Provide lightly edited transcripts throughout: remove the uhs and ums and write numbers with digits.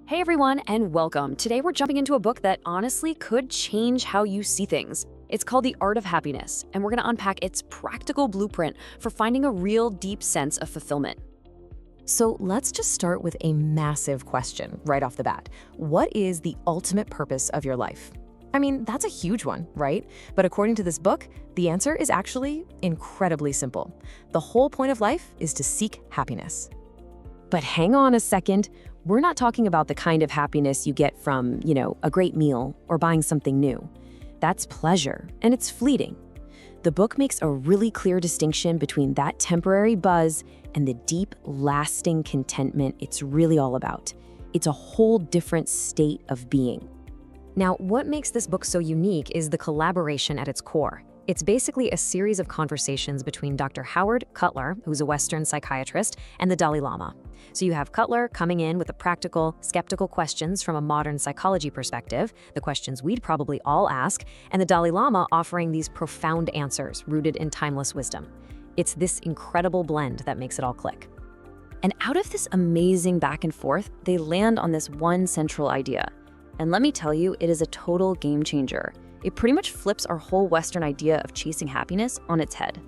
Hey everyone, and welcome. Today we're jumping into a book that honestly could change how you see things. It's called The Art of Happiness, and we're going to unpack its practical blueprint for finding a real deep sense of fulfillment. So let's just start with a massive question right off the bat. What is the ultimate purpose of your life? I mean, that's a huge one, right? But according to this book, the answer is actually incredibly simple. The whole point of life is to seek happiness. But hang on a second. We're not talking about the kind of happiness you get from, a great meal or buying something new. That's pleasure, and it's fleeting. The book makes a really clear distinction between that temporary buzz and the deep, lasting contentment it's really all about. It's a whole different state of being. Now, what makes this book so unique is the collaboration at its core. It's basically a series of conversations between Dr. Howard Cutler, who's a Western psychiatrist, and the Dalai Lama. So you have Cutler coming in with the practical, skeptical questions from a modern psychology perspective, the questions we'd probably all ask, and the Dalai Lama offering these profound answers rooted in timeless wisdom. It's this incredible blend that makes it all click. And out of this amazing back and forth, they land on this one central idea. And let me tell you, it is a total game changer. It pretty much flips our whole Western idea of chasing happiness on its head.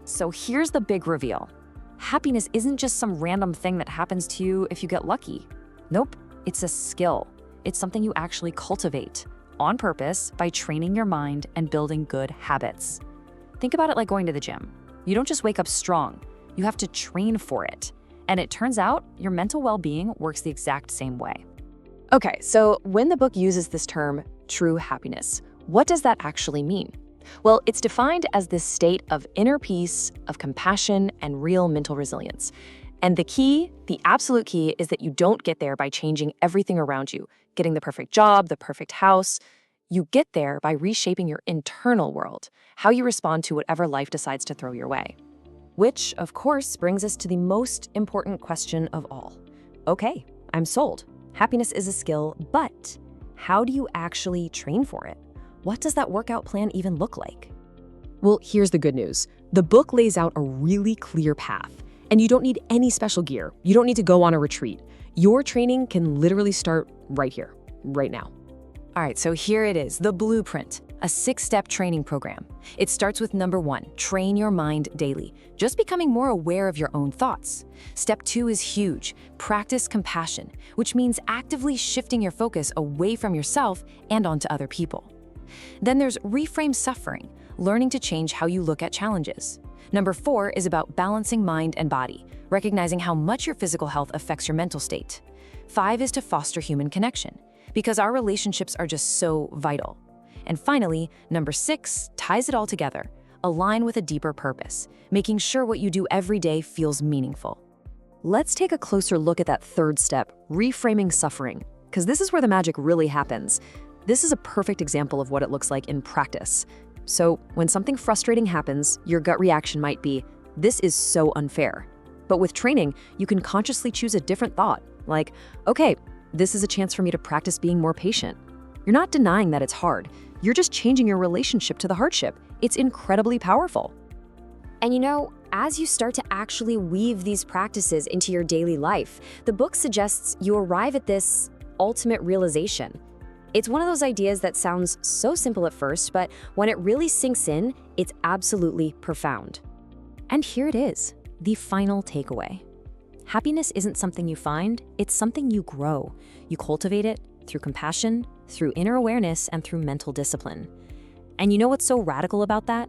So here's the big reveal. Happiness isn't just some random thing that happens to you if you get lucky. Nope, it's a skill. It's something you actually cultivate on purpose by training your mind and building good habits. Think about it like going to the gym. You don't just wake up strong, you have to train for it. And it turns out your mental well-being works the exact same way. Okay, so when the book uses this term, true happiness, what does that actually mean? Well, it's defined as this state of inner peace, of compassion, and real mental resilience. And the key, the absolute key, is that you don't get there by changing everything around you, getting the perfect job, the perfect house. You get there by reshaping your internal world, how you respond to whatever life decides to throw your way. Which, of course, brings us to the most important question of all. Okay, I'm sold. Happiness is a skill, but how do you actually train for it? What does that workout plan even look like? Well, here's the good news. The book lays out a really clear path, and you don't need any special gear. You don't need to go on a retreat. Your training can literally start right here, right now. All right, so here it is, the blueprint, a 6-step training program. It starts with number 1, train your mind daily, just becoming more aware of your own thoughts. Step 2 is huge, practice compassion, which means actively shifting your focus away from yourself and onto other people. Then there's reframe suffering, learning to change how you look at challenges. Number 4 is about balancing mind and body, recognizing how much your physical health affects your mental state. 5 is to foster human connection, because our relationships are just so vital. And finally, number 6 ties it all together, align with a deeper purpose, making sure what you do every day feels meaningful. Let's take a closer look at that 3rd step, reframing suffering, because this is where the magic really happens. This is a perfect example of what it looks like in practice. So when something frustrating happens, your gut reaction might be, this is so unfair. But with training, you can consciously choose a different thought, like, okay, this is a chance for me to practice being more patient. You're not denying that it's hard. You're just changing your relationship to the hardship. It's incredibly powerful. And as you start to actually weave these practices into your daily life, the book suggests you arrive at this ultimate realization. It's one of those ideas that sounds so simple at first, but when it really sinks in, it's absolutely profound. And here it is, the final takeaway. Happiness isn't something you find, it's something you grow. You cultivate it through compassion, through inner awareness, and through mental discipline. And you know what's so radical about that?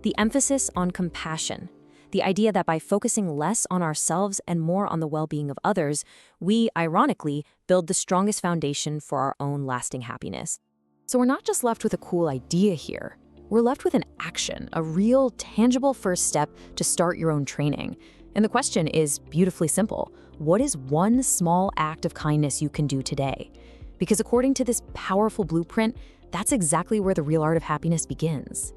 The emphasis on compassion. The idea that by focusing less on ourselves and more on the well-being of others, we, ironically, build the strongest foundation for our own lasting happiness. So we're not just left with a cool idea here. We're left with an action, a real, tangible first step to start your own training. And the question is beautifully simple. What is one small act of kindness you can do today? Because according to this powerful blueprint, that's exactly where the real art of happiness begins.